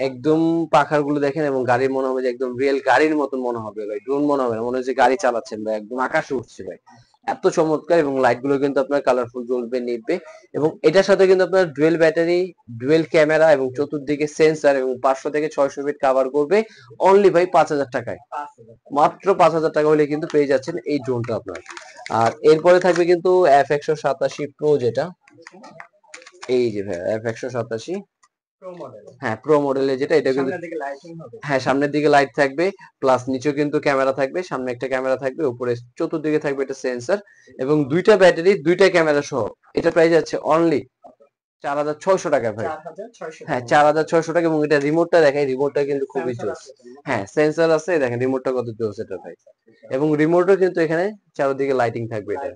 একদম পাখার গুলো দেখেন এবং গাড়ির মনে হবে যে একদম রিয়েল গাড়ির মতন মনে হবে ভাই, ড্রোন মনে হবে না, মনে হচ্ছে গাড়ি চালাচ্ছেন ভাই, একদম আকাশে উঠছে ভাই, এত চমৎকার। এবং লাইট গুলো কিন্তু আপনার কালারফুল জ্বলবে নিবে। এবং এটার সাথে কিন্তু আপনার ডুয়েল ব্যাটারি, ডুয়েল ক্যামেরা এবং চতুর্দিকে সেন্সর এবং 500 থেকে 600 ফিট কভার করবে অনলি ভাই 5000 টাকায়। মাত্র 5000 টাকা হলে কিন্তু পেয়ে যাচ্ছেন এই ড্রোনটা আপনার। আর এরপরে থাকবে কিন্তু F187 প্রো, যেটা এই যে ভাই F187, হ্যাঁ প্রো মডেলের যেটা, এটা কিন্তু হ্যাঁ সামনের দিকে লাইট থাকবে, প্লাস নিচেও কিন্তু ক্যামেরা থাকবে, সামনে একটা ক্যামেরা থাকবে, উপরে চতুর্দিকে থাকবে এটা সেন্সর, এবং দুইটা ব্যাটারি দুইটা ক্যামেরা সহ। এটা প্রাইস আছে অনলি 4600 টাকা ভাই। হ্যাঁ 4600 টাকা। এবং এটা রিমোটটা দেখাই, রিমোটটা কিন্তু খুবই জোস। হ্যাঁ সেন্সর আছে, দেখেন রিমোটটা কত জোস এটা ভাই। এবং রিমোটও কিন্তু এখানে চারদিকে লাইটিং থাকবে এটা,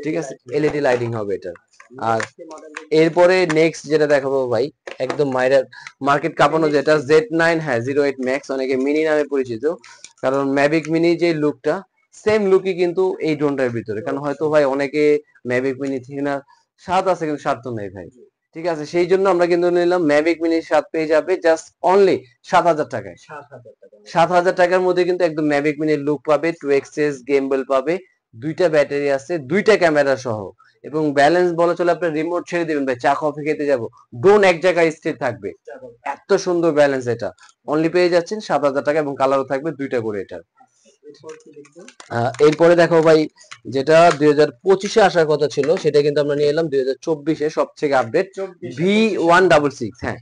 ঠিক আছে, এলইডি লাইটিং হবে এটা। আর এরপরে নেক্সট যেটা দেখাবো ভাই, একদম মার্কেট কাঁপানো যেটা Z9, হ্যাঁ 08 ম্যাক্স, অনেকে মিনি নামে পরিচিত, কারণ ম্যাভিক মিনি যে লুকটা সেম লুকই কিন্তু এই ড্রোনটার ভিতরে। কারণ হয়তো ভাই অনেকে ম্যাভিক মিনি থেকে না স্বাদ আছে কিন্তু স্বাদ তো নেই ভাই, ঠিক আছে, সেই জন্য আমরা কিন্তু নিলাম ম্যাভিক মিনির স্বাদ পেয়ে যাবে জাস্ট অনলি 7000 টাকায়। 7000 টাকার মধ্যে কিন্তু একদম ম্যাভিক মিনির লুক পাবে, 2xs গেমবল পাবে, দুইটা ব্যাটারি আছে, দুইটা ক্যামেরা সহ। এবং ব্যালেন্স বলা চলে, আপনার রিমোট ছেড়ে দিবেন ভাই, চা কফি খেতে যাবো, ড্রোন এক জায়গায় স্থির থাকবে, এত সুন্দর ব্যালেন্স। এটা অনলি পেয়ে যাচ্ছেন 7000 টাকা এবং কালারও থাকবে দুইটা করে এটা। এরপরে দেখো ভাই, যেটা 2025-এ আসার কথা ছিল সেটা কিন্তু আমরা নিয়ে এলাম 2024-এ সবথেকে আপডেট V166। হ্যাঁ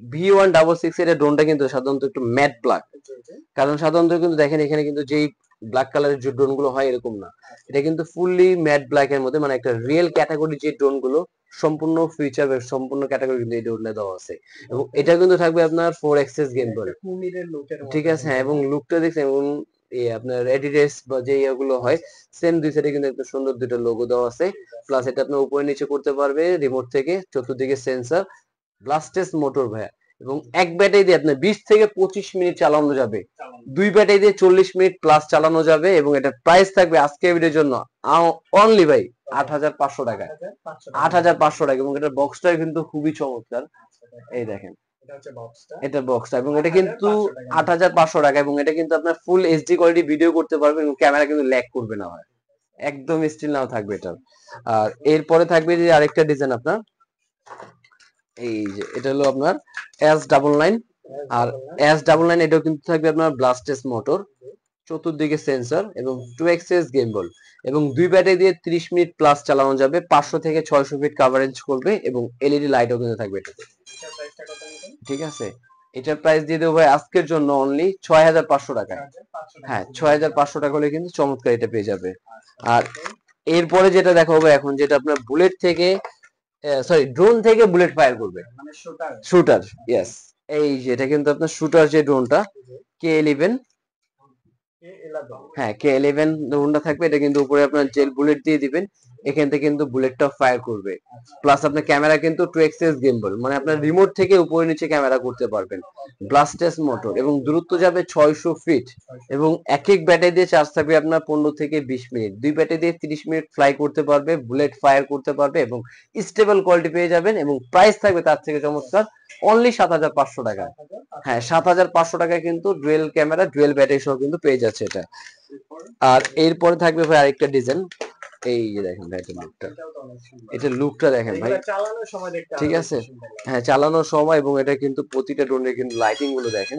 V166 এর ড্রোনটা কিন্তু সাধারণত একটু ম্যাট ব্ল্যাক, কারণ সাধারণত কিন্তু দেখেন এখানে কিন্তু যেই ব্ল্যাক কালারের যে ড্রোন গুলো হয় এরকম না, এটা কিন্তু ফুললি ম্যাট ব্ল্যাক এর মধ্যে, মানে একটা রিয়েল ক্যাটাগরি যে ড্রোন গুলো সম্পূর্ণ ফিচার সম্পূর্ণ ক্যাটাগরি কিন্তু এই ড্রোনে দেওয়া আছে। এবং এটা কিন্তু থাকবে আপনার 4 গেম বল, ঠিক আছে, হ্যাঁ, এবং লুকটা দেখছেন, এবং আপনার এডিডাস বা যে ইয়েগুলো হয় সেম দুই সাইডে কিন্তু একটা সুন্দর দুটো লোগো দেওয়া আছে। প্লাস এটা আপনার উপরে নিচে করতে পারবে রিমোট থেকে, চতুর্দিকে সেন্সর, ব্লাস্টেস মোটর ভাইয়া। এবং এক ব্যাটারি দিয়ে আপনার 20 থেকে 25 মিনিট চালানো যাবে, দুই ব্যাটারি দিয়ে 40 মিনিট প্লাস চালানো যাবে। এবং এটার প্রাইস থাকবে আজকের ভিডিওর জন্য অনলি ভাই 8500 টাকায়, 8500 টাকা। এবং এটার বক্সটা কিন্তু খুবই চমৎকার, এই দেখেন এটা বক্সটা। এবং এটা কিন্তু 8500 টাকা। এবং এটা কিন্তু আপনার ফুল এইচডি কোয়ালিটি ভিডিও করতে পারবেন এবং ক্যামেরা কিন্তু ল্যাগ করবে না ভাই, একদম স্টিল নাও থাকবে এটা। আর এরপরে থাকবে যে আরেকটা ডিজাইন আপনার, এই যে এটা হলো আপনার S99। আর S99 এটাও কিন্তু থাকবে আপনার ব্লাস্টেস মোটর, চতুর্দিকে সেন্সর এবং 2xs গেমবল, এবং দুই ব্যাটারি দিয়ে 30 মিনিট প্লাস চালানো যাবে, 500 থেকে 600 ফিট কভারেজ করবে, এবং এলইডি লাইটও কিন্তু থাকবে এটাতে, ঠিক আছে। এটার প্রাইস দিয়ে দেবো ভাই আজকের জন্য অনলি 6500 টাকায়। হ্যাঁ 6500 টাকা হলে কিন্তু চমৎকার এটা পেয়ে যাবে। আর এরপরে যেটা দেখাবো এখন, যেটা আপনার বুলেট থেকে, সরি ড্রোন থেকে বুলেট ফায়ার করবে, শুটার, ইয়েস, এই যে এটা কিন্তু আপনার শুটার যে ড্রোনটা K11, হ্যাঁ K11 ড্রোনটা থাকবে। এটা কিন্তু উপরে আপনার জেল বুলেট দিয়ে দিবেন, এখান থেকে কিন্তু বুলেটটা ফায়ার করবে। প্লাস আপনার ক্যামেরা কিন্তু 2xs গিম্বল, মানে আপনার রিমোট থেকে উপরে নিচে ক্যামেরা করতে পারবেন, ব্লাস্টেস মোটর, এবং দূরত্ব যাবে 600 ফিট। এবং এক এক ব্যাটারি দিয়ে চার্জ থাকবে আপনার 15 থেকে 20 মিনিট, দুই ব্যাটারি দিয়ে 30 মিনিট ফ্লাই করতে পারবে, বুলেট ফায়ার করতে পারবে, এবং স্টেবল কোয়ালিটি পেয়ে যাবেন। এবং প্রাইস থাকবে তার থেকে চমৎকার অনলি 7500 টাকা। হ্যাঁ 7500 টাকায় কিন্তু ডুয়েল ক্যামেরা ডুয়েল ব্যাটারি সহ কিন্তু পেয়ে যাচ্ছে এটা। আর এরপরে থাকবে ভাই আরেকটা ডিজাইন, এই যে দেখেন ভাই এটা লুকটা, এটা লুকটা দেখেন ভাই, ঠিক আছে, হ্যাঁ চালানোর সময়। এবং এটা কিন্তু প্রতিটা ড্রোনের কিন্তু লাইটিং গুলো দেখেন,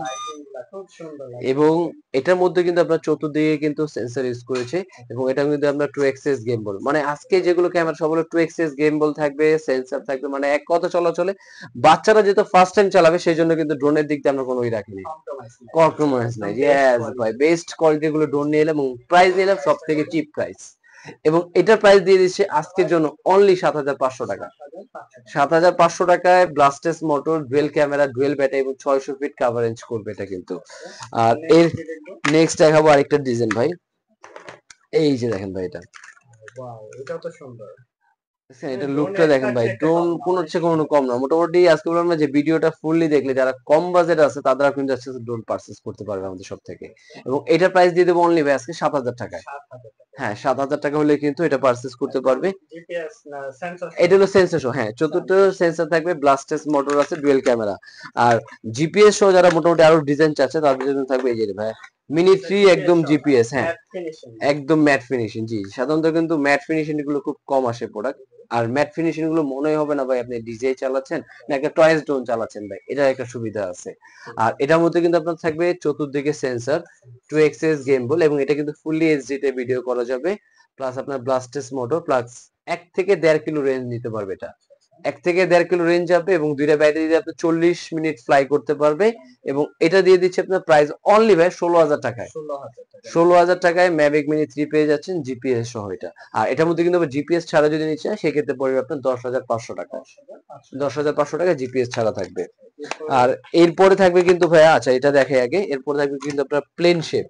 এবং এটার মধ্যে কিন্তু আপনার চতুর্দিকে কিন্তু সেন্সর ইউজ করেছে। এবং এটা কিন্তু আপনার 2xs গেমবল, মানে আজকে যেগুলো ক্যামেরা সবগুলো 2xs গেমবল থাকবে, সেন্সর থাকবে, মানে এক কথা চলে বাচ্চারা যেহেতু ফার্স্ট টাইম চালাবে সেই জন্য কিন্তু ড্রোনের দিক দিয়ে আমরা কোনো রাখিনি, কম্প্রোমাইজ নাই, ইয়েস ভাই, বেস্ট কোয়ালিটি গুলো ড্রোন নিয়ে এলাম, এবং প্রাইস নিলাম সব থেকে চিপ প্রাইস। এবং এটার প্রাইস দিয়ে দিচ্ছে আজকের জন্য অনলি 7500 টাকা। 7500 টাকায় ব্লাস্টেস motor, dual camera, dual battery, এবং 600 ফিট কভারেজ করবে এটা কিন্তু। আর এর নেক্সট দেখাবো আরেকটা ডিজাইন ভাই, এই যে দেখেন ভাই এটা, এটা লুকটা দেখেন ভাই, ড্রোন কোন হচ্ছে কোনো কম না। মোটামুটি আজকে বললাম না যে ভিডিওটা ফুললি দেখলে যারা কম বাজেট আছে তারা কিন্তু আজকে ড্রোন পারচেজ করতে পারবে আমাদের সব থেকে। এবং এটার প্রাইস দিয়ে দেবো অনলি ভাই আজকে 7000 টাকায়। হ্যাঁ 7,000 টাকা হলে কিন্তু এটা পারচেজ করতে পারবে। জিপিএস না সেন্সর, এটা হলো সেন্সর সহ, হ্যাঁ চতুর্থ সেন্সর থাকবে, ব্লাস্টেস মোটর আছে, ডুয়েল ক্যামেরা। আর জিপিএস সহ যারা মোটামুটি আরো ডিজাইন চাচ্ছে তাদের জন্য থাকবে এই যে ভাই মিনি 3 একদম জিপিএস, হ্যাঁ একদম ম্যাট ফিনিশিং। জি সাধারণত কিন্তু ম্যাট ফিনিশিং গুলো খুব কম আসে প্রোডাক্ট। আর ম্যাট ফিনিশিং গুলো মনেই হবে না ভাই আপনি ডিজে চালাচ্ছেন না একটা টয়েস ড্রোন চালাচ্ছেন ভাই, এটা একটা সুবিধা আছে। আর এটার মধ্যে কিন্তু আপনার থাকবে চতুর্দিকে সেন্সর, 2xs গেমবল, এবং এটা কিন্তু ফুললি এইচডি তে ভিডিও করা যাবে। প্লাস আপনার ব্লাস্টেস মোটর, প্লাস 1 থেকে 1.5 কিলো রেঞ্জ নিতে পারবে এটা। 1 থেকে 1.5 কিলো রেঞ্জ যাবে এবং দুইটা ব্যাটারি দিয়ে আপনি 40 মিনিট ফ্লাই করতে পারবে। এবং এটা দিয়ে দিচ্ছে আপনার প্রাইস অনলি ভাই 16,000 টাকায়। 16,000 টাকায় ম্যাভিক মিনি 3 পেয়ে যাচ্ছেন জিপিএস সহ এটা। আর এটার মধ্যে কিন্তু জিপিএস ছাড়া যদি নিতে চান সেক্ষেত্রে পড়বে আপনার 10,500 টাকা। 10,500 টাকা জিপিএস ছাড়া থাকবে। আর এরপরে থাকবে কিন্তু ভাইয়া, আচ্ছা এটা দেখে আগে, এরপরে থাকবে কিন্তু আপনার প্লেন শেপ,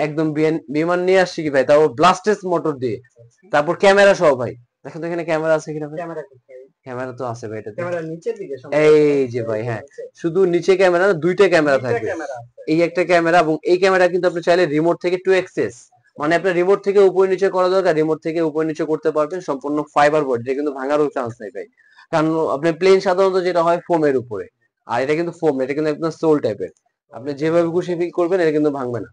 একদম বিমান নিয়ে আসছি কি ভাই, তাও ব্লাস্টেস মোটর দিয়ে, তারপর ক্যামেরা সহ ভাই। দেখেন তো এখানে ক্যামেরা আছে কিনা ভাই, ক্যামেরা তো আছে ভাই এটাতে, এই যে ভাই হ্যাঁ শুধু নিচে ক্যামেরা না, দুইটা ক্যামেরা থাকবে। এই একটা ক্যামেরা, এবং এই ক্যামেরা কিন্তু আপনি চাইলে রিমোট থেকে 2xs, মানে আপনার রিমোট থেকে উপর নিচে করা দরকার রিমোট থেকে উপর নিচে করতে পারবেন, সম্পূর্ণ ফাইবার বোর্ড, এটা কিন্তু ভাঙারও চান্স নেই ভাই। কারণ আপনি প্লেন সাধারণত যেটা হয় ফোমের উপরে, আর এটা কিন্তু ফোম, এটা কিন্তু একদম সোল টাইপের, আপনি যেভাবে খুশি ফিল করবেন এটা কিন্তু ভাঙবে না,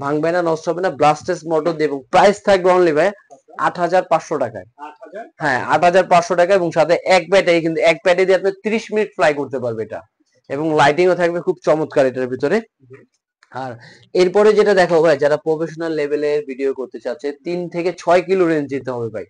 ভাঙবে না, নষ্ট হবে না, ব্লাস্টেস মোটর দিয়ে। এবং প্রাইস থাকবে অনলি ভাই 8,500 টাকায়। হ্যাঁ 8,500 টাকা, এবং সাথে এক ব্যাটারি, কিন্তু এক ব্যাটারি দিয়ে আপনি 30 মিনিট ফ্লাই করতে পারবে এটা। এবং লাইটিংও থাকবে খুব চমৎকার এটার ভিতরে। আর এরপরে যেটা দেখো ভাই, যারা প্রফেশনাল লেভেলের ভিডিও করতে চাচ্ছে 3 থেকে 6 কিলো রেঞ্জ যেতে হবে ভাই,